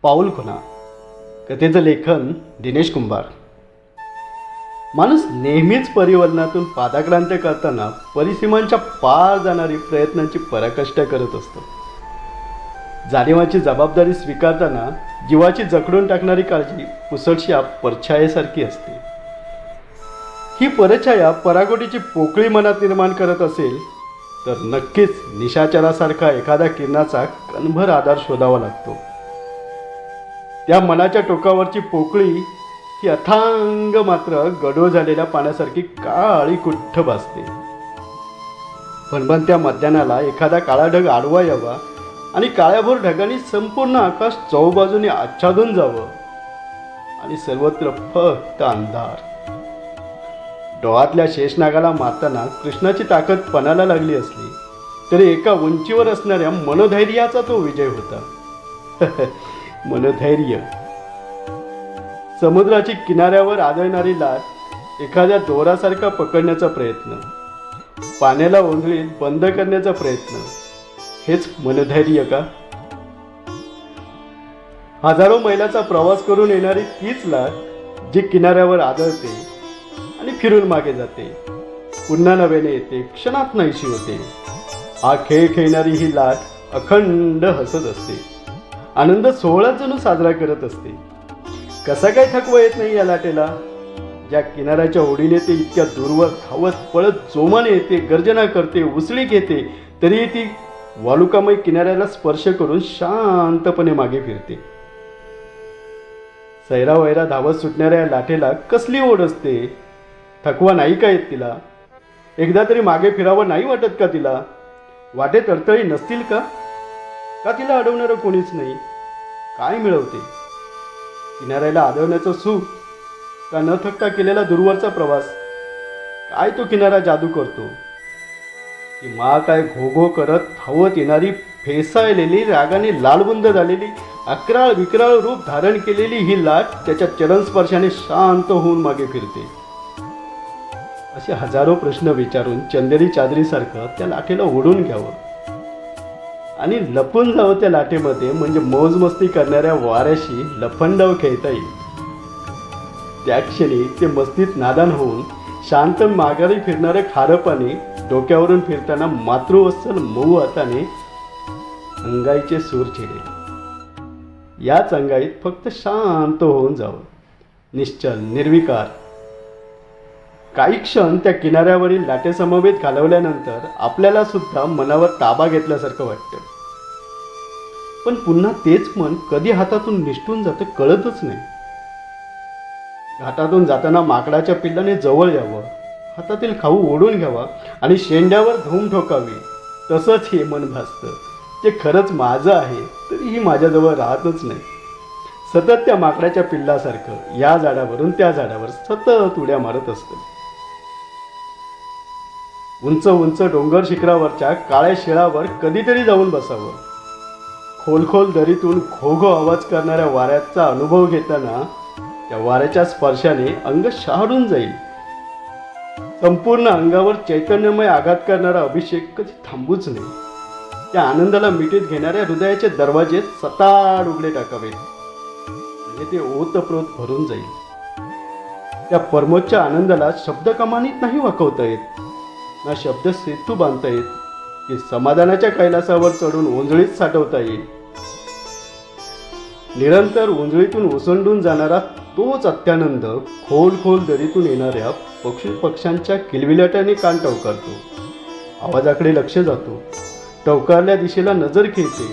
पाऊल खुणा. कथेचं लेखन दिनेश कुंभार. माणूस नेहमीच परिवर्तनातून पादाक्रांत करताना परिसीमांच्या पार जाणारी प्रयत्नांची पराकाष्ठा करत असतो. जाणीवाची जबाबदारी स्वीकारताना जीवाची जखडून टाकणारी काळजी पुसटशा परछायेसारखी असते. ही परछाया पराकोटीची पोकळी मनात निर्माण करत असेल तर नक्कीच निशाचरासारखा एखाद्या किरणाचा कणभर आधार शोधावा लागतो. त्या मनाच्या टोकावरची पोकळी ही अथांग मात्र गडो झालेल्या पाण्यासारखी काळी कुठ्ठ भासते. भणभणत्या मध्यानाला एखादा काळा ढग आडवा यावा आणि काळ्याभोर ढगांनी संपूर्ण आकाश चौबाजूने आच्छादून जावं आणि सर्वत्र फक्त अंधार. डोळ्यातल्या शेषनागाला मारताना कृष्णाची ताकद पणाला लागली असली तरी एका उंचीवर असणाऱ्या मनोधैर्याचा तो विजय होता. मनोधैर्य. समुद्राची किनाऱ्यावर आदळणारी लाट एखाद्या दोरासारखा पकडण्याचा प्रयत्न, पाण्याला ओंजळीत बंद करण्याचा प्रयत्न, हेच मनोधैर्य का? हजारो मैलाचा प्रवास करून येणारी तीच लाट जी किनाऱ्यावर आदळते आणि फिरून मागे जाते, पुन्हा नव्याने येते, क्षणात नाहीशी होते. हा खेळ खेळणारी ही लाट अखंड हसत असते, आनंद सोहळा जणू साजरा करत असते. कसा काय थकवा येत नाही या लाटेला? ज्या किनाऱ्याच्या ओढीने ते इतक्या दूरवर धावत पळत जोमाने येते, गर्जना करते, उसळी घेते, तरीही ती वालुकामय किनाऱ्याला स्पर्श करून शांतपणे मागे फिरते. सैरावैरा धावत सुटणाऱ्या लाटेला कसली ओढ असते? थकवा नाही का येत तिला? एकदा तरी मागे फिरावं नाही वाटत का तिला? वाटेत अडथळे नसतील का? का तिला अडवणारं कोणीच नाही? काय मिळवते? किनाऱ्याला आदळण्याचं सुख का न थकता केलेला दूरवरचा प्रवास? काय तो किनारा जादू करतो? ती मा काय घोघो करत धावत येणारी, फेसाळलेली, रागाने लालबुंद झालेली, अकराळ विकराळ रूप धारण केलेली ही लाट त्याच्या चरणस्पर्शाने शांत होऊन मागे फिरते. असे हजारो प्रश्न विचारून चंदेरी चादरीसारखं त्या लाटेला ओढून घ्यावं आणि लपून जावं त्या लाटेमध्ये, म्हणजे मौजमस्ती करणाऱ्या वाऱ्याशी लफंडाव खेळता येईल. त्या क्षणी ते मस्तीत नादान होऊन शांत माघारी फिरणारे खारं पाणी डोक्यावरून फिरताना मातृवत्सल मऊ हाताने अंगाईचे सूर छेडेल. याच अंगाईत फक्त शांत होऊन जावं, निश्चल, निर्विकार. काही क्षण त्या किनाऱ्यावरील लाटेसमवेत घालवल्यानंतर आपल्याला सुद्धा मनावर ताबा घेतल्यासारखं वाटतं. पण पुन्हा तेच मन कधी हातातून निसटून जातं कळतच नाही. घाटातून जाताना माकडाच्या पिल्लाने जवळ यावं, हातातील खाऊ ओढून घ्यावा आणि शेंड्यावर धूम ठोकावी, तसंच हे मन भासतं. ते खरंच माझं आहे तरीही माझ्याजवळ राहतच नाही. सतत त्या माकडाच्या पिल्लासारखं या झाडावरून त्या झाडावर सतत उड्या मारत असतं. उंच उंच डोंगर शिखरावरच्या काळ्या शिळावर कधीतरी जाऊन बसावं. खोलखोल दरीतून घोघो आवाज करणाऱ्या वाऱ्याचा अनुभव घेताना त्या वाऱ्याच्या स्पर्शाने अंग शहाडून जाईल. संपूर्ण अंगावर चैतन्यमय आघात करणारा अभिषेक कधी थांबूच नाही. त्या आनंदाला मिठीत घेणाऱ्या हृदयाचे दरवाजे सताड उघडे टाकावेत, म्हणजे ते ओतप्रोत भरून जाईल. त्या परमोच्च आनंदाला शब्दकमानीत नाही वाकवता येत, ना शब्द सेतू बांधता येत, की समाधानाच्या कैलासावर चढून ओंजळीत साठवता येईल. निरंतर ओंजळीतून ओसंडून जाणारा तोच अत्यानंद खोल खोल दरीतून येणाऱ्या पक्षांच्या किलबिलाटाने कान टवकारतो. आवाजाकडे लक्ष जातो, टवकारल्या दिशेला नजर खेळते.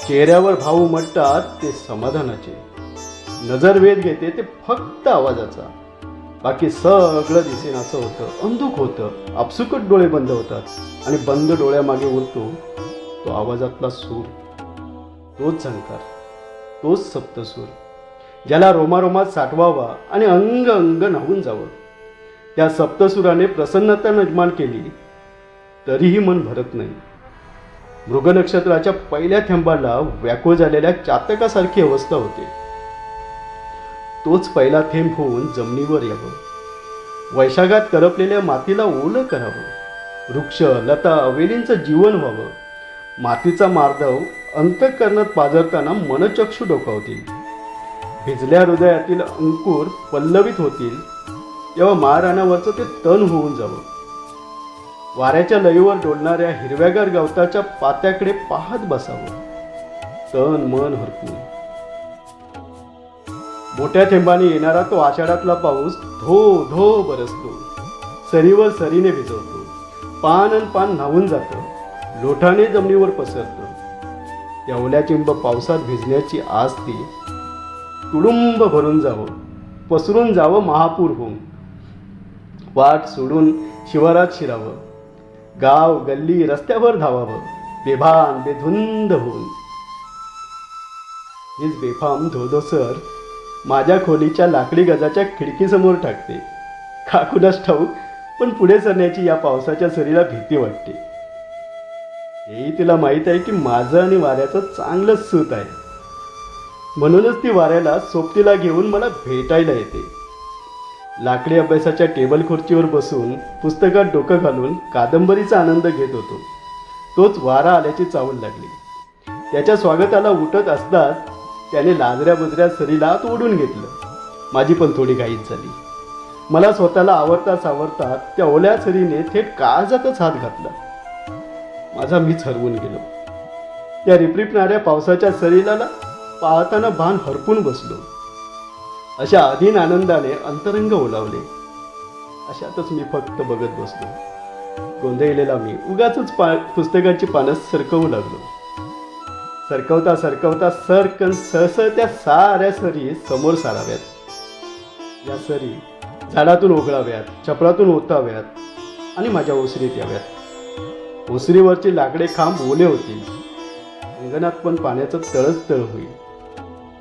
चेहऱ्यावर भाव उमटतात ते समाधानाचे. नजर वेध घेते ते फक्त आवाजाचा. बाकी सगळं दिसेनासं होतं, अंधुक होतं. आपसुकट डोळे बंद होतात आणि बंद डोळ्यामागे उरतो तो आवाजातला सूर, तोच झंकार, तोच सप्तसूर, ज्याला रोमारोमात साठवावा आणि अंग अंग न्हावून जावं. त्या सप्तसुराने प्रसन्नता निर्माण केली तरीही मन भरत नाही. मृग नक्षत्राच्या पहिल्या थेंबाला व्याकुळ झालेल्या चातकासारखी अवस्था होते. तोच पहिला थेंब होऊन जमिनीवर यावं, वैशाखात करपलेल्या मातीला ओलं करावं, वृक्ष लता वेलींचं जीवन व्हावं, मातीचा मार्दव अंतःकरणात पाझरताना मनचक्षु डोकावतील. भिजल्या हृदयातील अंकुर पल्लवित होतील तेव्हा महाराणावरचं ते तण होऊन जावं. वाऱ्याच्या लयीवर डोलणाऱ्या हिरव्यागार गवताच्या पात्याकडे पाहत बसावं, तन मन हरपून. मोठ्या थेंबाने येणारा तो आषाढातला पाऊस धो धो बरसतो, सरीवर सरीने भिजवतो. पान अन पान न्हावून जातं, लोटाने जमिनीवर पसरतं. तेवल्या चिंब पावसात भिजण्याची आस ती तुडुंब भरून जावं, पसरून जावं महापूर होऊन. वाट सोडून शिवारात शिरावं, गाव गल्ली रस्त्यावर धावावं, बेभान बेधुंद होऊन. हीच बेफाम धोधोसर माझ्या खोलीच्या लाकडी गजाच्या खिडकीसमोर टाकते. काकुलाच ठाऊक, पण पुढे सरण्याची या पावसाच्या सरीला भीती वाटते. हेही तिला माहीत आहे की माझं आणि वाऱ्याचं चांगलं सूत आहे. म्हणूनच ती वाऱ्याला सोबतीला घेऊन मला भेटायला येते. लाकडी अभ्यासाच्या टेबल खुर्चीवर बसून पुस्तकात डोकं घालून कादंबरीचा आनंद घेत होतो. तोच वारा आल्याची चावल लागली. त्याच्या स्वागताला उठत असताच त्याने लाजऱ्या बुजऱ्या सरीला आत ओढून घेतलं. माझी पण थोडी घाईच झाली. मला स्वतःला आवरता सावरता त्या ओल्या सरीने थेट काळजातच हात घातला. माझा मीच हरवून गेलो. त्या रिपरिपणाऱ्या पावसाच्या सरीला पाहताना भान हरपून बसलो. अशा अधीन आनंदाने अंतरंग ओलावले. अशातच मी फक्त बघत बसलो. गोंधळलेला मी उगाचच पुस्तकाची पानं सरकवू लागलो. सरकवता सरकवता सरकन सहसं त्या साऱ्या सरी समोर साराव्यात. या सरी झाडातून ओघळाव्यात, छपरातून ओताव्यात आणि माझ्या ओसरीत याव्यात. ओसरीवरचे लाकडे खांब ओले होतील. अंगणात पण पाण्याचं तळच तळ होईल.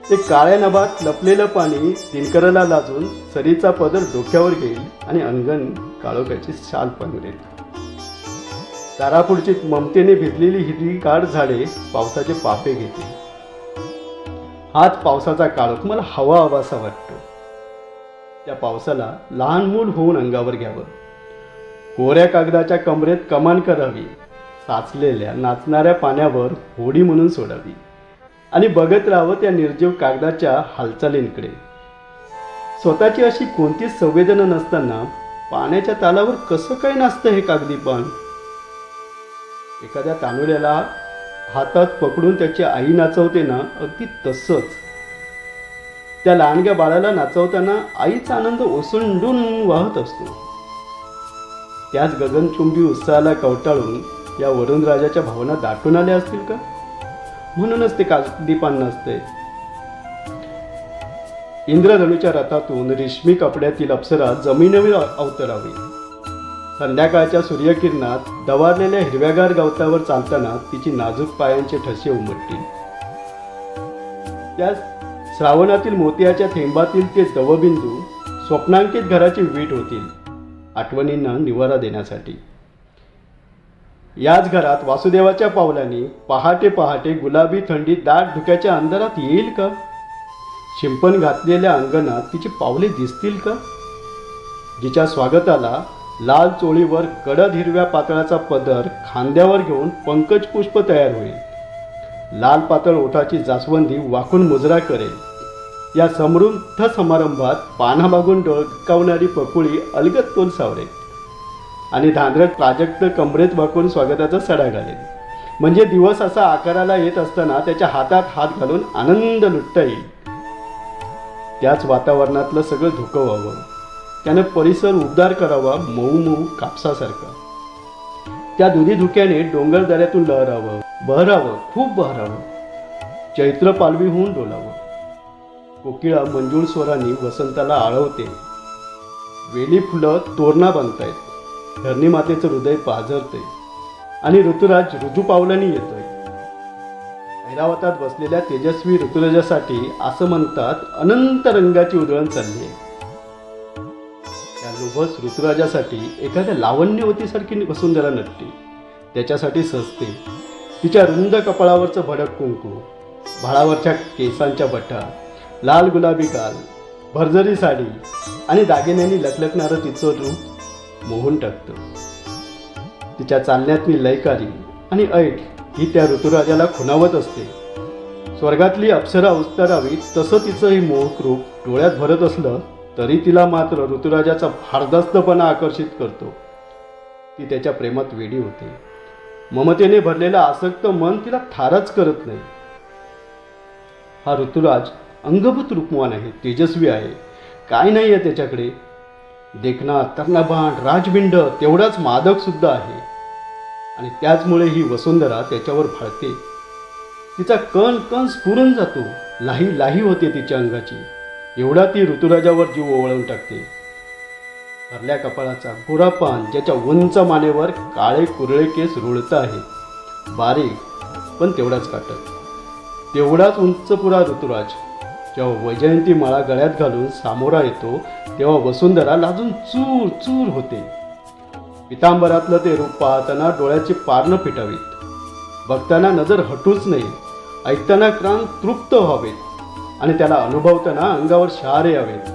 ते काळ्या नभात लपलेलं पाणी दिनकराला लाजून सरीचा पदर डोक्यावर घेईल आणि अंगण काळोखाची शाल पांघरेल. दारापुढची ममतेने भिजलेली हिरवीगार झाडे पावसाचे पापे घेतील. हाच पावसाचा काळोख मला हवा हवासा वाटतो. त्या पावसाला लहान मूल होऊन अंगावर घ्यावं. कोऱ्या कागदाच्या कमरेत कमान करावी. साचलेल्या नाचणाऱ्या पाण्यावर होडी म्हणून सोडावी आणि बघत राहावं त्या निर्जीव कागदाच्या हालचालींकडे. स्वतःची अशी कोणतीच संवेदना नसताना पाण्याच्या तालावर कसं काय नाचतं हे कागदी पान. एखाद्या तानुड्याला हातात पकडून त्याची आई नाचवते ना, अगदी तसंच त्या लहानग्या बाळाला नाचवताना आईचा आनंद ओसंडून वाहत असतो. त्याच गगनचुंबी उत्साहाला कवटाळून या वरुणराजाच्या भावना दाटून आल्या असतील का? म्हणूनच ते कागदी पान नाचते. इंद्रधनुच्या रथातून रेशमी कपड्यातील अप्सरा जमिनीवर अवतरावी. संध्याकाळच्या सूर्यकिरणात दवारलेल्या हिरव्यागार गवतावर चालताना तिची नाजूक पायांचे ठसे उमटतील. त्या श्रावणातील मोत्याच्या थेंबातील ते दवबिंदू स्वप्नांकित घराची वीट होतील, आठवणींना निवारा देण्यासाठी. याच घरात वासुदेवाच्या पावलांनी पहाटे पहाटे गुलाबी थंडी दाट धुक्याच्या अंधारात येईल का? शिंपण घातलेल्या अंगणात तिची पावले दिसतील का? जिच्या स्वागताला लाल चोळीवर गडद हिरव्या पातळाचा पदर खांद्यावर घेऊन पंकज पुष्प तयार होईल. लाल पातळ ओठाची जास्वंदी वाकून मुजरा करेल. या समृद्ध समारंभात पानामागून डोकावणारी पकुळी अलगद तोल सावरेल आणि धांदरट प्राजक्त कमरेत वाकून स्वागताचा सडा घालेल. म्हणजे दिवस असा आकाराला येत असताना त्याच्या हातात हात घालून आनंद लुटता येईल. त्याच वातावरणातलं सगळं धुकं व्हावं. त्यानं परिसर उबदार करावा, मऊ मऊ कापसासारखा. त्या दुधी धुक्याने डोंगर दऱ्यातून लहरावं, बहरावं, खूप बहरावं. चैत्र पालवी होऊन डोलावं. कोकिळा मंजूळ स्वरांनी वसंताला आळवते. वेली फुलं तोरणा बांधतायत. धरणी मातेचं हृदय पाझरते आणि ऋतुराज रुजू पावलांनी येतोय. ऐरावतात बसलेल्या तेजस्वी ऋतुराजासाठी असं म्हणतात अनंत रंगाची उधळण चालली आहे. त्या लोभस ऋतुराजासाठी एखाद्या लावण्यवतीसारखी वसुंधरा नटते. त्याच्यासाठी सजते. तिच्या रुंद कपाळावरचं भडक कुंकू, भाळावरच्या केसांच्या बटा, लाल गुलाबी गाल, भरजरी साडी आणि दागिन्यांनी लखलखणारं तिचं रूप मोहून टाकतं. तिच्या चालण्यातली लयकारी आणि ऐट ही त्या ऋतुराजाला खुणावत असते. स्वर्गातली अप्सरा अवतरावी तसं तिचंही मोहक रूप डोळ्यात भरत असलं तरी तिला मात्र ऋतुराजाचा भारदस्तपणा आकर्षित करतो. ती त्याच्या प्रेमात वेडी होते. ममतेने भरलेलं आसक्त मन तिला ठारच करत नाही. हा ऋतुराज अंगभूत रूपवान आहे, तेजस्वी आहे, काय नाही आहे त्याच्याकडे. देखणा, तर्णाबाण, राजबिंड तेवढाच मादक सुद्धा आहे. आणि त्याचमुळे ही वसुंधरा त्याच्यावर भाळते. तिचा कण कण स्फुरून जातो, लाही लाही होते तिच्या अंगाची. एवढा ती ऋतुराजावर जीव ओवळून टाकते. भरल्या कपाळाचा गोरा पान, ज्याच्या उंच मानेवर काळे कुरळे केस रुळत आहे, बारीक पण तेवढाच काटक. तेवढाच उंच पुरा ऋतुराज. जेव्हा वैजयंती माळा गळ्यात घालून सामोरा येतो तेव्हा वसुंधरा लाजून चूर चूर होते. पितांबरातलं ते रूप पाहताना डोळ्याची पारणं फिटावीत, बघताना नजर हटूच नाही, ऐकताना कान तृप्त व्हावेत आणि त्याला अनुभवताना अंगावर शहारे यावेत.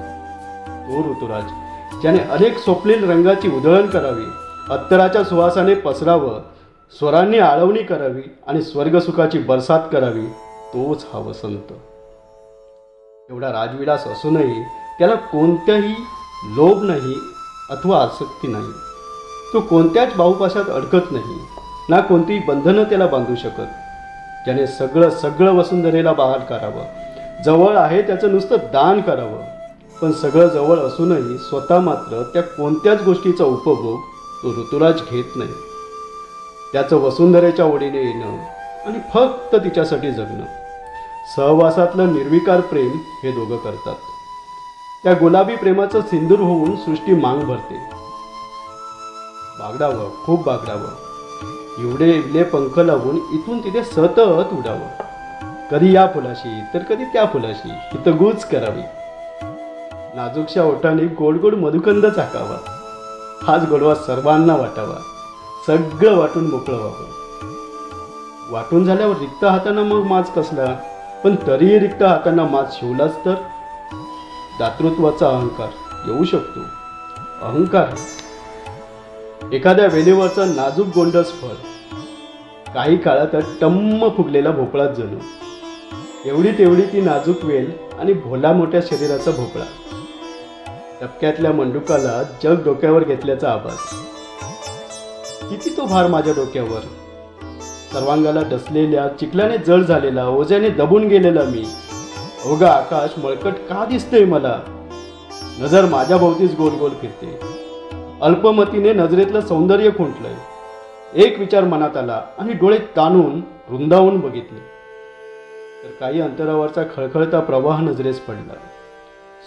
तो ऋतुराज ज्याने अनेक स्वप्नील रंगाची उधळण करावी, अत्तराच्या सुवासाने पसरावं, स्वरांनी आळवणी करावी आणि स्वर्गसुखाची बरसात करावी, तोच हा वसंत. एवढा राजविलास असूनही त्याला कोणत्याही लोभ नाही अथवा आसक्ती नाही. तो कोणत्याच बाहुपाशात अडकत नाही, ना कोणतीही बंधनं त्याला बांधू शकत. ज्याने सगळं सगळं वसुंधरेला बहाल करावं, जवळ आहे त्याचं नुसतं दान करावं, पण सगळं जवळ असूनही स्वतः मात्र त्या कोणत्याच गोष्टीचा उपभोग तो ऋतुराज घेत नाही. त्याचं वसुंधरेच्या ओढीने येणं आणि फक्त तिच्यासाठी जगणं, सहवासातलं निर्विकार प्रेम हे दोघं करतात. त्या गुलाबी प्रेमाचं सिंदूर होऊन सृष्टी मांग भरते. बागडावं, खूप बागडावं, एवढे इवले पंख लावून इथून तिथे सतत उडावं. कधी या फुलाशी तर कधी त्या फुलाशी हितगुज करावी. नाजूकशा ओठाने गोड गोड मधुकंद चाकावा. हाच गोडवा सर्वांना वाटावा. सगळं वाटून मोकळं व्हावं. वाटून झाल्यावर रिक्त हातांना मग माज कसला, पण तरीही रिक्त हातांना माज शिवलाच तर दातृत्वाचा अहंकार येऊ शकतो. अहंकार एखाद्या वेलीवरचं नाजूक गोंडस फळ, काही काळात टम्म फुगलेला भोपळाच जणू. एवढी तेवढी ती नाजूक वेल आणि भोला मोठ्या शरीराचा भोपळा. टपक्यातल्या मंडुकाला जग डोक्यावर घेतल्याचा आभास. किती तो भार माझ्या डोक्यावर. सर्वांगाला डसलेल्या, चिखलाने जड झालेला, ओझ्याने दबून गेलेला मी. अवघा आकाश मळकट का दिसतंय मला. नजर माझ्या भोवतीच गोल गोल फिरते. अल्पमतीने नजरेतलं सौंदर्य खुंटलंय. एक विचार मनात आला आणि डोळे ताणून रुंदावून बघितले तर काही अंतरावरचा खळखळता प्रवाह नजरेस पडला.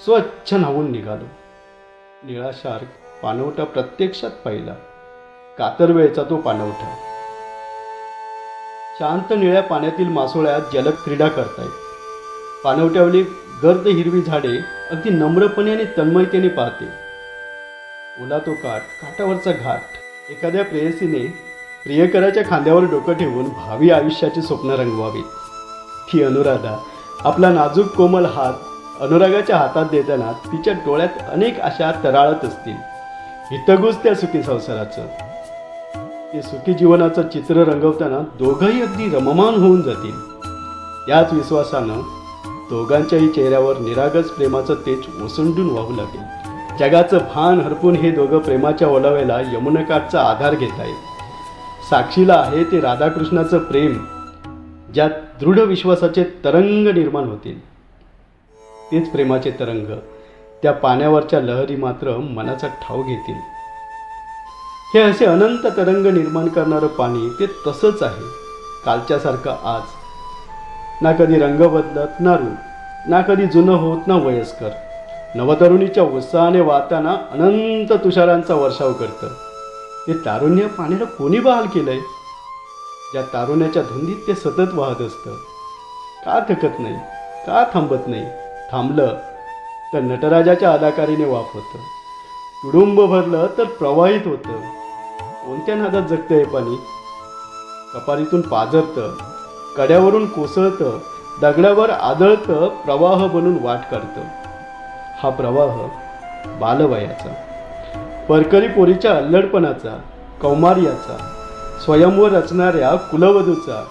स्वच्छ न्हावून निघालो. निळा शार्क पाणवठा प्रत्यक्षात पाहिला. कातरवेळचा तो पाणवठा. शांत निळ्या पाण्यातील मासोळ्या जलद क्रीडा करतायत. पाणवठ्यावरील गर्द हिरवी झाडे अगदी नम्रपणे आणि तन्मयतेने पाहते. ओला तो काठ, काठावरचा घाट. एखाद्या प्रेयसीने प्रियकराच्या खांद्यावर डोकं ठेवून भावी आयुष्याची स्वप्न रंगवावीत. ती अनुराधा आपला नाजूक कोमल हात अनुरागाच्या हातात देताना तिच्या डोळ्यात अनेक आशा तराळत असतील. हितगुज त्या सुखी संसाराचं, ते सुखी जीवनाचं चित्र रंगवताना दोघंही अगदी रममान होऊन जातील. याच विश्वासानं दोघांच्याही चेहऱ्यावर निरागस प्रेमाचं तेज ओसंडून वाहू लागेल. जगाचं भान हरपून हे दोघं प्रेमाच्या ओलाव्याला यमुनाकाठचा आधार घेत आहेत. साक्षीला आहे ते राधाकृष्णाचं प्रेम, ज्यात दृढ विश्वासाचे तरंग निर्माण होतील. तेच प्रेमाचे तरंग त्या पाण्यावरच्या लहरी मात्र मनाचा ठाव घेतील. हे असे अनंत तरंग निर्माण करणारं पाणी ते तसंच आहे, कालच्यासारखं आज. ना कधी रंग बदलत ना रूप, ना कधी जुनं होत ना वयस्कर. नवतरुणीच्या उत्साहाने वाहताना अनंत तुषारांचा वर्षाव करतं. ते तारुण्य पाण्याला कोणी बहाल केलंय? ज्या तारुण्याच्या धुंदीत ते सतत वाहत असतं. का थकत नाही, का थांबत नाही? थांबलं तर नटराजाच्या अदाकारीने वाफ होतं. तुडुंब भरलं तर प्रवाहित होतं. कोणत्या नादात जगतं हे पाणी? कपारीतून पाझरतं, कड्यावरून कोसळतं, दगडावर आदळतं, प्रवाह बनून वाट काढतं. हा प्रवाह बालवयाचा, परकरी पोरीच्या अल्लडपणाचा, कौमार्याचा, स्वयंवर रचणाऱ्या कुलवधूचा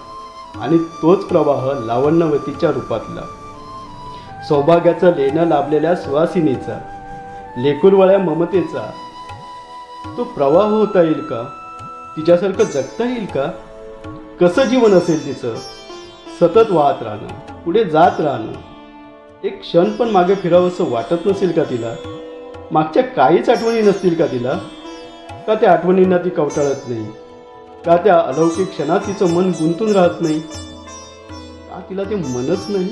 आणि तोच प्रवाह लावण्यवतीच्या रूपातला, सौभाग्याचं लेणं लाभलेल्या सुवासिनीचा, लेकुरवाळ्या ममतेचा तो प्रवाह होता येईल का? तिच्यासारखं जगता येईल का? कसं जीवन असेल तिचं? सतत वाहत राहणं, पुढे जात राहणं, एक क्षण पण मागे फिरावं असं वाटत नसेल का तिला? मागच्या काहीच आठवणी नसतील का तिला? का त्या आठवणींना ती कवटाळत नाही? का त्या अलौकिक क्षणात तिचं मन गुंतून राहत नाही? का तिला ते मनच नाही?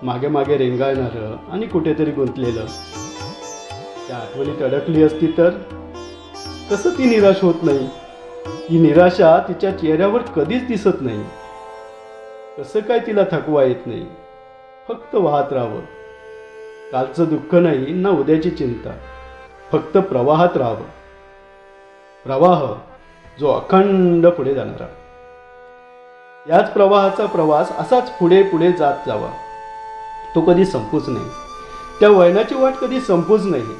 मागे मागे रेंगाळणारं आणि कुठेतरी गुंतलेलं. त्या आठवणीत अडकली असती तर कसं ती निराश होत नाही? ही निराशा तिच्या चेहऱ्यावर कधीच दिसत नाही. कसं काय तिला थकवा येत नाही? फक्त वाहत राहावं. कालचं दुःख नाही ना उद्याची चिंता, फक्त प्रवाहात राहावं. प्रवाह जो अखंड पुढे जाणारा. याच प्रवाहाचा प्रवास असाच पुढे पुढे जात जावा. तो कधी संपूच नाही. त्या वळणाची वाट कधी संपूच नाही.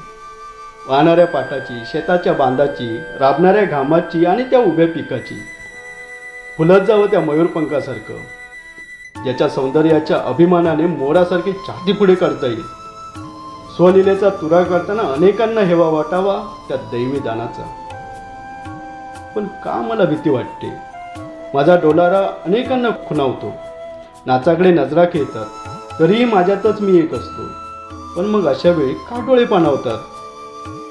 वाहणाऱ्या पाटाची, शेताच्या बांधाची, राबणाऱ्या घामाची आणि त्या उभ्या पिकाची. फुलत जावं त्या मयूरपंखासारखं, ज्याच्या सौंदर्याच्या अभिमानाने मोरासारखी छाती पुढे काढता येईल. स्वलीलेचा तुरा करताना अनेकांना हेवा वाटावा त्या दैवी दानाचा. पण का मला भीती वाटते? माझा डोलारा अनेकांना खुणावतो. नाचाकडे नजरा खेळतात, तरीही माझ्यातच मी एक असतो. पण मग अशा वेळी का डोळे पाणावतात?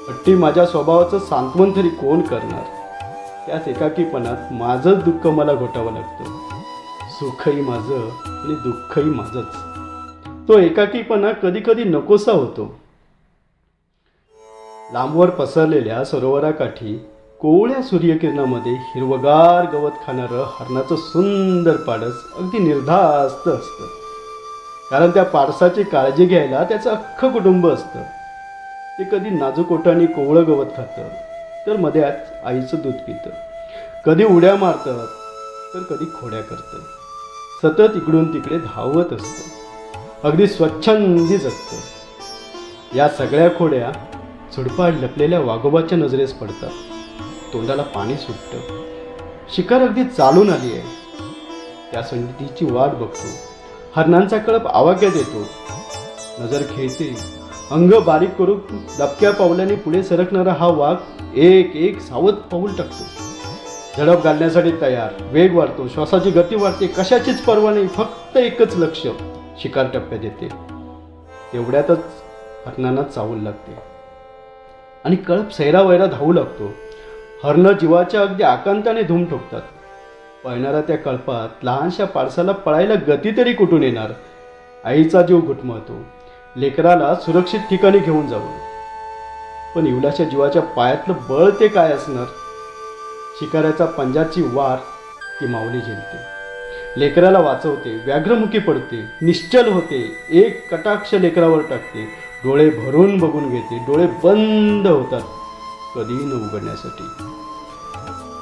हट्टी माझ्या स्वभावाचं सांत्वन तरी कोण करणार? त्याच एकाकीपणात माझंच दुःख मला घोटावं लागतं. सुखही माझं आणि दुःखही माझंच. तो एकाकीपणा कधी कधी नकोसा होतो. लांबवर पसरलेल्या सरोवराकाठी कोवळ्या सूर्यकिरणामध्ये हिरवगार गवत खाणारं हरणाचं सुंदर पाडस अगदी निर्धास्त असतं. कारण त्या पाडसाची काळजी घ्यायला त्याचं अख्खं कुटुंब असतं. ते कधी नाजूक ओठांनी कोवळं गवत खातं, तर मध्यात आईचं दूध पितं. कधी उड्या मारतं, तर कधी खोड्या करतं. सतत इकडून तिकडे धावत असतं. अगदी स्वच्छंदी जगतं. या सगळ्या खोड्या झुडपाड लपलेल्या वाघोबाच्या नजरेस पडतात. तोंडाला पाणी सुटतं. शिकार अगदी चालून आली आहे. त्या संधीची वाट बघतो. हरणांचा कळप आवाक्यात येतो. नजर खेळते. अंग बारीक करून दबक्या पावलाने पुढे सरकणारा हा वाघ एक एक सावध पाऊल टाकतो. झडप घालण्यासाठी तयार. वेग वाढतो. श्वासाची गती वाढते. कशाचीच पर्वा नाही. फक्त एकच लक्ष. शिकार टप्प्यात येते. तेवढ्यातच हरणांना चावल लागते आणि कळप सैरावैरा धावू लागतो. हरणं जीवाच्या अगदी आकांताने धूम ठोकतात. पळणाऱ्या त्या कळपात लहानशा पाडसाला पळायला गती तरी कुठून येणार? आईचा जीव घुटमळतो. लेकराला सुरक्षित ठिकाणी घेऊन जावं. पण इवलाच्या जीवाच्या पायातलं बळ ते काय असणार? शिकाऱ्याचा पंजाची वार ती माऊली झेलते. लेकराला वाचवते. व्याघ्रमुखी पडते. निश्चल होते. एक कटाक्ष लेकरावर टाकते. डोळे भरून बघून घेते. डोळे बंद होतात कधी न उघडण्यासाठी.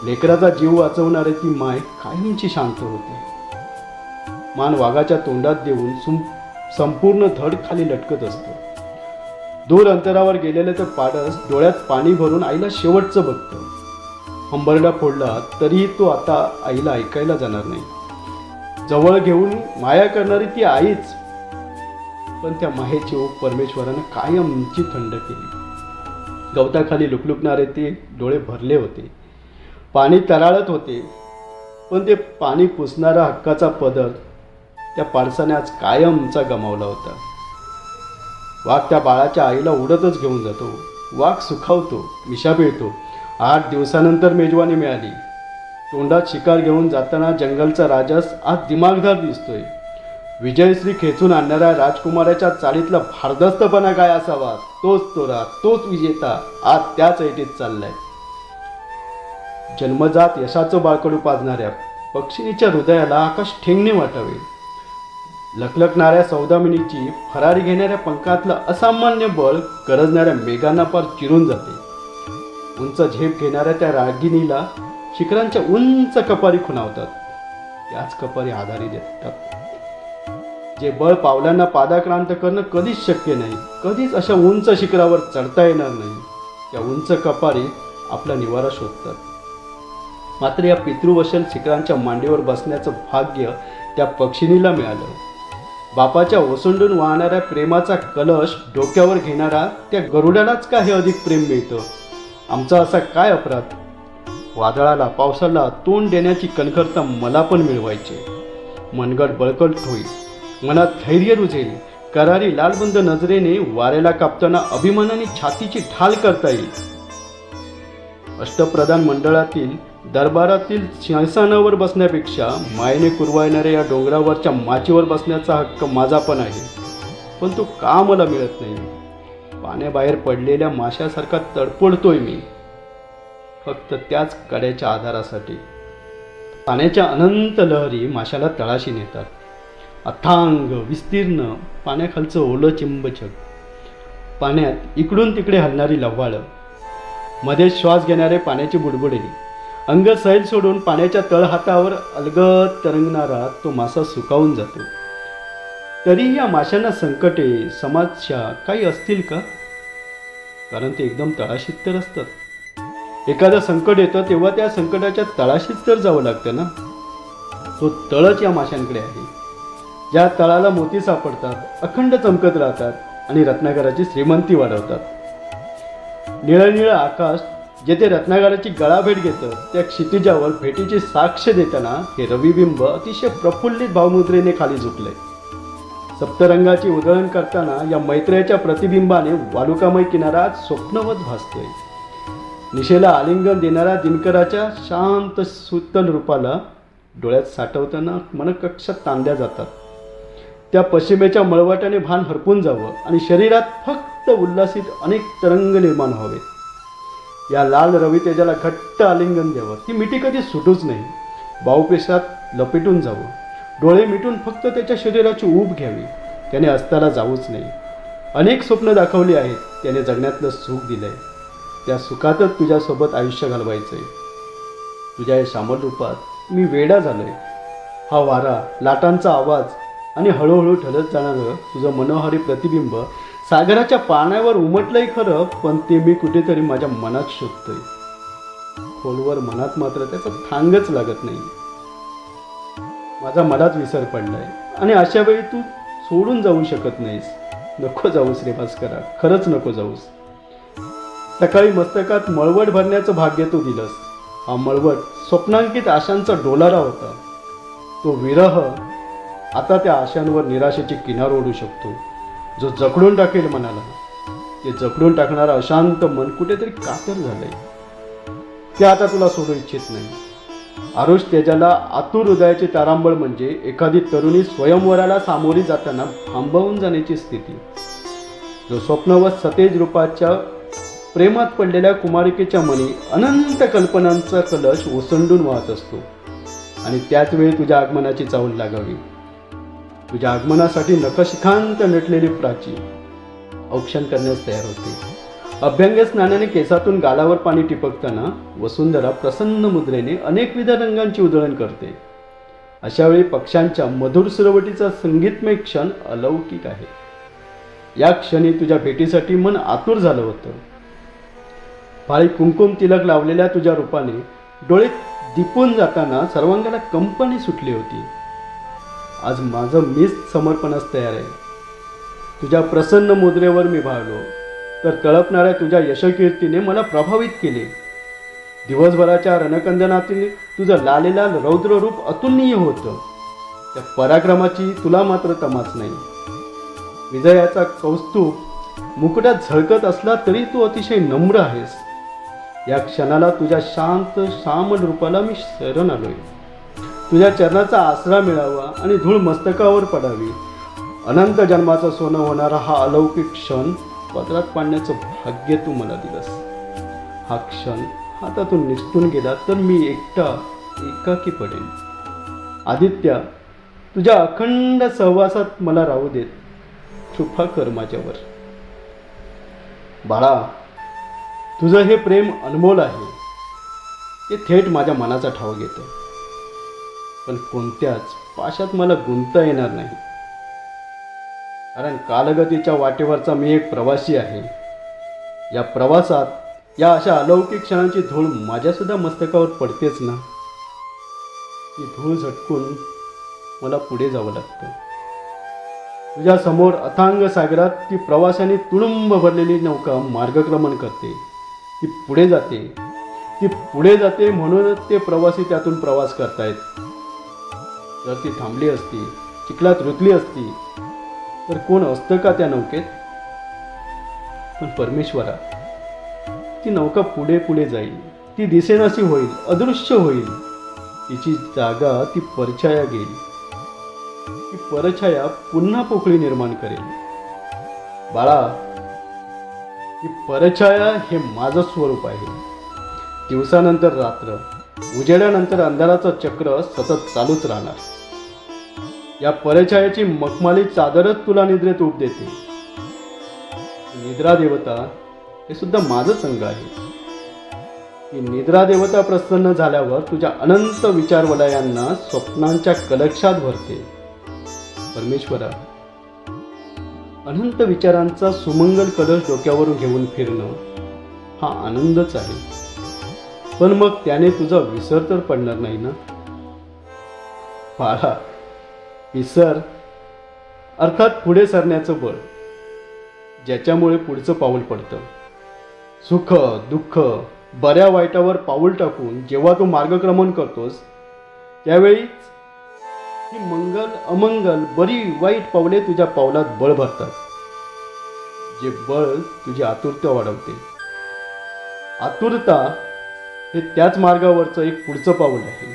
लेकराचा जीव वाचवणारी ती माय कायमची शांत होते. मान वाघाच्या तोंडात देऊन संपूर्ण धड खाली लटकत असतं. दूर अंतरावर गेलेलं तर पाडस डोळ्यात पाणी भरून आईला शेवटचं बघतं. हंबरडा फोडला तरीही तो आता आईला ऐकायला जाणार नाही. जवळ घेऊन माया करणारी ती आईच. पण त्या मायेची ओघ परमेश्वरानं कायमची थंड केली. गवताखाली लुकलुकणारे ते डोळे भरले होते. पाणी तराळत होते. पण ते पाणी पुसणारा हक्काचा पदर त्या पाडसाने आज कायमचा गमावला होता. वाघ त्या बाळाच्या आईला उडतच घेऊन जातो. वाघ सुखावतो. मिशा पिळतो. 8 दिवसानंतर मेजवानी मिळाली. तोंडात शिकार घेऊन जाताना जंगलचा राजास आज दिमागदार दिसतोय. विजयश्री खेचून आणणाऱ्या राजकुमाराच्या चाळीतला भारदस्तपणा काय असावा? तोच तोरा, तोच विजेता आज त्याच ऐटीत चाललाय. जन्मजात यशाचं बाळकडू पाजणाऱ्या पक्षिणीच्या हृदयाला आकाश ठेंगणे वाटावे. लखलखणाऱ्या सौदामिनीची फरारी घेणाऱ्या पंखातलं असामान्य बळ गरजणाऱ्या मेघांना पार चिरून जाते. उंच झेप घेणाऱ्या त्या रागिणीला शिखरांच्या उंच कपारी खुणावतात. त्याच कपारी आधारी देतात. जे बळ पावलांना पादाक्रांत करणं कधीच शक्य नाही. कधीच अशा उंच शिखरावर चढता येणार नाही. त्या उंच कपारी आपला निवारा शोधतात. मात्र या पितृवशल शिखरांच्या मांडीवर बसण्याचं भाग्य त्या पक्षिणीला मिळालं. बापाच्या ओसंडून वाहणाऱ्या प्रेमाचा कलश डोक्यावर घेणारा त्या गरुडालाच का हे अधिक प्रेम मिळतं? आमचा असा काय अपराध? वादळाला पावसाला तोंड देण्याची कणखरता मला पण मिळवायची. मनगट बळकट होईल, मनात धैर्य रुजेल, करारी लालबंद नजरेने वाऱ्याला कापताना अभिमानाने छातीची ढाल करता येईल. अष्टप्रधान मंडळातील दरबारातील सिंहासनावर बसण्यापेक्षा मायेने कुरवाळणाऱ्या या डोंगरावरच्या माचीवर बसण्याचा हक्क माझा पण आहे. पण तो का मला मिळत नाही? पाण्याबाहेर पडलेल्या माशासारखा तडपडतोय मी, फक्त त्याच कड्याच्या आधारासाठी. पाण्याच्या अनंत लहरी माशाला तळाशी नेतात. अथांग विस्तीर्ण पाण्याखालचं ओलं चिंबचक, पाण्यात इकडून तिकडे हलणारी लव्हाळं, मध्ये श्वास घेणारे पाण्याची बुडबुडे, अंग सैल सोडून पाण्याच्या तळहातावर अलगद तरंगणारा तो मासा सुकावून जातो. तरी या माशांना संकटे समस्या काही असतील का? कारण ते एकदम तळाशीत तर असतात. एखादं संकट येतं तेव्हा त्या संकटाच्या तळाशीच तर जावं लागतं ना. तो तळच या माशांकडे आहे, ज्या तळाला मोती सापडतात, अखंड चमकत राहतात आणि रत्नाकराची श्रीमंती वाढवतात. निळनिळ आकाश जेथे रत्नाकराची गळाभेट घेतं, त्या क्षितिजावर भेटीची साक्ष देताना हे रविबिंब अतिशय प्रफुल्लित भावमुद्रेने खाली झुकले. सप्तरंगाची उधळण करताना या मैत्र्याच्या प्रतिबिंबाने वालुकामय किनारा स्वप्नवत भासतोय. निशेला आलिंगन देणाऱ्या दिनकराच्या शांत सुतल रूपाला डोळ्यात साठवताना मनकक्षात तांद्या जातात. त्या पश्चिमेच्या मळवटाने भान हरपून जावं आणि शरीरात फक्त उल्हासित अनेक तरंग निर्माण व्हावेत. या लाल रवी तेजाला घट्ट आलिंगन द्यावं, ती मिठी कधी सुटूच नाही. बाहुपेशात लपेटून जावं, डोळे मिटून फक्त त्याच्या शरीराची ऊब घ्यावी. त्याने अस्ताला जाऊच नाही. अनेक स्वप्न दाखवली आहेत, त्याने जगण्यातलं सुख दिलंय. त्या सुखातच तुझ्यासोबत आयुष्य घालवायचंय. तुझ्या या श्यामल रूपात मी वेडा झालोय. हा वारा, लाटांचा आवाज आणि हळूहळू ढळत जाणारं तुझं मनोहारी प्रतिबिंब सागराच्या पाण्यावर उमटलंय खरं, पण ते मी कुठेतरी माझ्या मनात शोधतोय. खोलवर मनात मात्र त्याचा थांगच लागत नाही. माझा मनात विसर पडलाय आणि अशा वेळी तू सोडून जाऊ शकत नाहीस. नको जाऊस रे भास्करा, खरंच नको जाऊस. सकाळी मस्तकात मळवट भरण्याचं भाग्य तू दिलंस. हा मळवट स्वप्नांकित आशांचा डोलारा होता. तो विरह आता त्या आशांवर निराशेची किनार ओढू शकतो, जो जखडून टाकेल मनाला. ते जखडून टाकणारं अशांत मन कुठेतरी कातर झालंय. ते आता तुला सोडू इच्छित नाही. आरुष तेजाला आतुर हृदयाची तारांबळ म्हणजे एखादी तरुणी स्वयंवराला सामोरी जाताना थांबवून जाण्याची स्थिती. जो स्वप्नवत सतेज रूपाच्या प्रेमात पडलेल्या कुमारिकेच्या मनी अनंत कल्पनांचा कलश ओसंडून वाहत असतो आणि त्याच वेळी तुझ्या आगमनाची चाहूल लागावी. तुझ्या आगमनासाठी नखशिखांत नटलेली प्राची औक्षण करण्यास तयार होते. अभ्यंग स्नानाने केसातून गालावर पाणी टिपकताना वसुंधरा प्रसन्न मुद्रेने अनेकविध रंगांची उधळण करते. अशा वेळी पक्ष्यांच्या मधुर सुरवटीचा संगीतमय क्षण अलौकिक आहे. या क्षणी तुझ्या भेटीसाठी मन आतुर झालं होतं. पाळी कुंकुम तिलक लावलेल्या तुझ्या रूपाने डोळे दिपून जाताना सर्वांगाला कंपनी सुटली होती. आज माझं मीच समर्पणास तयार आहे. तुझ्या प्रसन्न मुद्रेवर मी भाळलो तर तळपणाऱ्या तुझ्या यशकीर्तीने मला प्रभावित केले. दिवसभराच्या रणकंदनातील तुझं लालेलाल रौद्र रूप अतुलनीय होतं. त्या पराक्रमाची तुला मात्र तमाच नाही. विजयाचा कौस्तुभ मुकुटात झळकत असला तरी तू अतिशय नम्र आहेस. या क्षणाला तुझ्या शांत श्यामल रूपाला मी शरण आलोय. तुझ्या चरणाचा आसरा मिळावा आणि धूळ मस्तकावर पडावी. अनंत जन्माचं सोनं होणारा हा अलौकिक क्षण पदरात पाडण्याचं भाग्य तू मला दिलंस. हा क्षण हातातून निसटून गेला तर मी एकाकी पडेन. आदित्य, तुझ्या अखंड सहवासात मला राहू देत. कृपा कर माझ्यावर. बाळा, तुझं हे प्रेम अनमोल आहे. ते थेट माझ्या मनाचा ठाव घेतं, पण कोणत्याच पाशात मला गुंतता येणार नाही. कारण कालगतीच्या वाटेवरचा मी एक प्रवासी आहे. या प्रवासात या अशा अलौकिक क्षणांची धूळ माझ्यासुद्धा मस्तकावर पडतेच ना. ती धूळ झटकून मला पुढे जावं लागतं. तुझ्या समोर अथांग सागरात ती प्रवाशांनी तुडुंब भरलेली नौका मार्गक्रमण करते. ती पुढे जाते म्हणूनच ते प्रवासी त्यातून प्रवास करतायत. जर ती थांबली असती, चिखलात रुतली असती, तर कोण असतं का त्या नौकेत? पण परमेश्वरा, ती नौका पुढे पुढे जाईल, ती दिसेनाशी होईल, अदृश्य होईल. तिची जागा ती परछाया घेईल. ती परछाया पुन्हा पोकळी निर्माण करेल. बाळा, ही परछाया हे माझं स्वरूप आहे. दिवसानंतर रात्र, उजेडानंतर अंधाराचं चक्र सतत चालूच राहणार. या परछायाची मखमाली चादरच तुला निद्रेत ऊब देते. निद्रा देवता हे सुद्धा माझंच अंग आहे. ही निद्रा देवता प्रसन्न झाल्यावर तुझ्या अनंत विचारवलयांना स्वप्नांच्या कलक्षात भरते. परमेश्वरा, अनंत विचारांचा सुमंगल कलश डोक्यावरून घेऊन फिरणं हा आनंदच आहे. पण मग त्याने तुझा विसर तर पडणार नाही ना. बाळा, विसर अर्थात पुढे सरण्याचं बळ, ज्याच्यामुळे पुढचं पाऊल पडतं. सुख दुःख बऱ्या वाईटावर पाऊल टाकून जेव्हा तू मार्गक्रमण करतोस, त्यावेळीच ही मंगल अमंगल बरी वाईट पावले तुझ्या पावलात बळ भरतात. जे बळ तुझी आतुरता वाढवते. आतुरता हे त्याच मार्गावरचं एक पुढचं पाऊल आहे,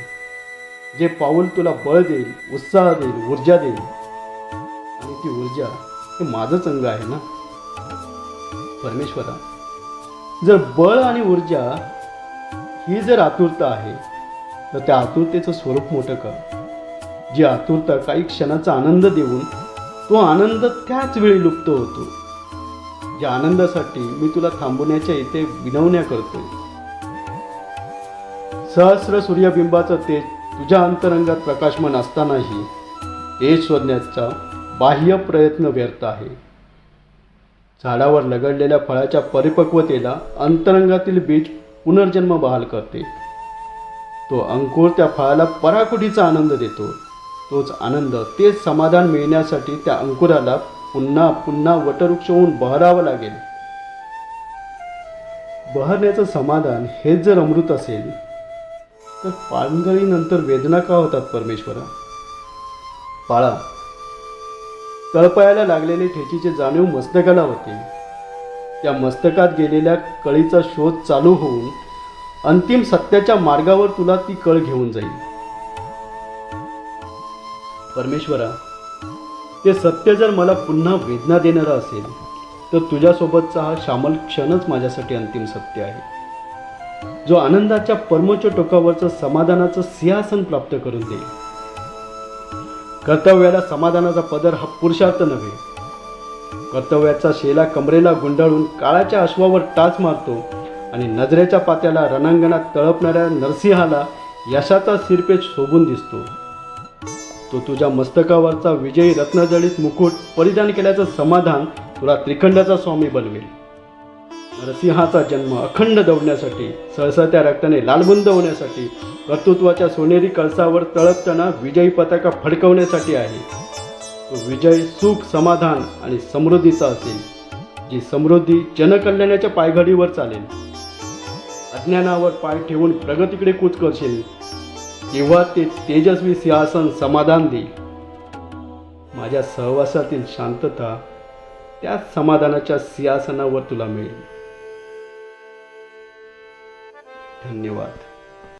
जे पाऊल तुला बळ देईल, उत्साह देईल, ऊर्जा देईल. आणि ती ऊर्जा हे माझंच अंग आहे ना. परमेश्वरा, जर बळ आणि ऊर्जा ही जर आतुरता आहे, तर त्या आतुरतेचं स्वरूप मोठं कर. जी आतुरता काही क्षणाचा आनंद देऊन तो आनंद त्याच वेळी लुप्त होतो. ज्या आनंदासाठी मी तुला थांबवण्याच्या इथे विनवण्या करतोय. सहस्र सूर्यबिंबाचं तेज तुझ्या अंतरंगात प्रकाशमान असतानाही तेज शोधण्याचा बाह्य प्रयत्न व्यर्थ आहे. झाडावर लगडलेल्या फळाच्या परिपक्वतेला अंतरंगातील बीज पुनर्जन्म बहाल करते. तो अंकुर त्या फळाला पराकुटीचा आनंद देतो. तोच आनंद, तेच समाधान मिळण्यासाठी त्या अंकुराला पुन्हा पुन्हा वटवृक्ष होऊन बहरावं लागेल. बहरण्याचं समाधान हेच जर अमृत असेल, तर पानगळीनंतर वेदना का होतात परमेश्वरा? बाळा, तळपायाला लागलेले ठेचीचे जाणीव मस्तकाला होते. त्या मस्तकात गेलेल्या कळीचा शोध चालू होऊन अंतिम सत्याच्या मार्गावर तुला ती कळ घेऊन जाईल. परमेश्वरा, ते सत्य जर मला पुन्हा वेदना देणारं असेल, तर तुझ्यासोबतचा हा श्यामल क्षणच माझ्यासाठी अंतिम सत्य आहे, जो आनंदाच्या परमोच्च टोकावरचं समाधानाचं सिंहासन प्राप्त करून देईल. कर्तव्याला समाधानाचा पदर हा पुरुषार्थ नव्हे. कर्तव्याचा शेला कमरेला गुंडाळून काळाच्या अश्वावर टाच मारतो आणि नजरेच्या पात्याला रणांगणात तळपणाऱ्या नरसिंहाला यशाचा सिरपेच शोभून दिसतो. तो तुझ्या मस्तकावरचा विजयी रत्नजडित मुकुट परिधान केल्याचं समाधान तुला त्रिखंडाचा स्वामी बनवेल. नरसिंहाचा जन्म अखंड दौडण्यासाठी, सळसळत्या रक्ताने लालबुंद होण्यासाठी, कर्तृत्वाच्या सोनेरी कळसावर तळपताना विजयी पताका फडकवण्यासाठी आहे. तो विजय सुख, समाधान आणि समृद्धीचा असेल. जी समृद्धी जनकल्याणाच्या पायघडीवर चालेल. अज्ञानावर पाय ठेवून प्रगतीकडे कूच करशील, तेव्हा ते तेजस्वी सिंहासन समाधान देईल. माझ्या सहवासातील शांतता त्याच समाधानाच्या सिंहासनावर तुला मिळेल. धन्यवाद.